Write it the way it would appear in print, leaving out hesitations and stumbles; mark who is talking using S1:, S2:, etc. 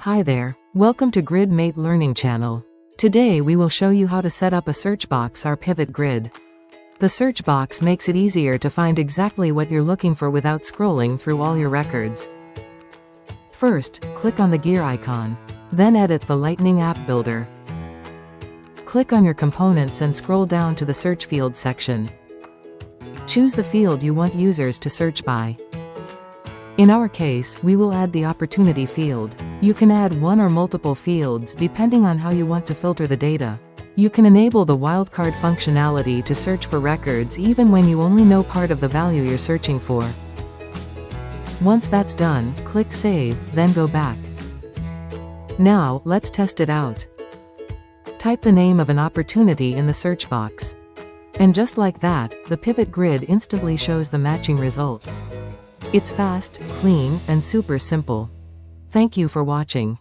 S1: Hi there, welcome to GridMate Learning Channel. Today we will show you how to set up a search box or pivot grid. The search box makes it easier to find exactly what you're looking for without scrolling through all your records. First, click on the gear icon. Then edit the Lightning App Builder. Click on your components and scroll down to the Search Field section. Choose the field you want users to search by. In our case, we will add the opportunity field. You can add one or multiple fields depending on how you want to filter the data. You can enable the wildcard functionality to search for records even when you only know part of the value you're searching for. Once that's done, click Save, then go back. Now, let's test it out. Type the name of an opportunity in the search box. And just like that, the pivot grid instantly shows the matching results. It's fast, clean, and super simple. Thank you for watching.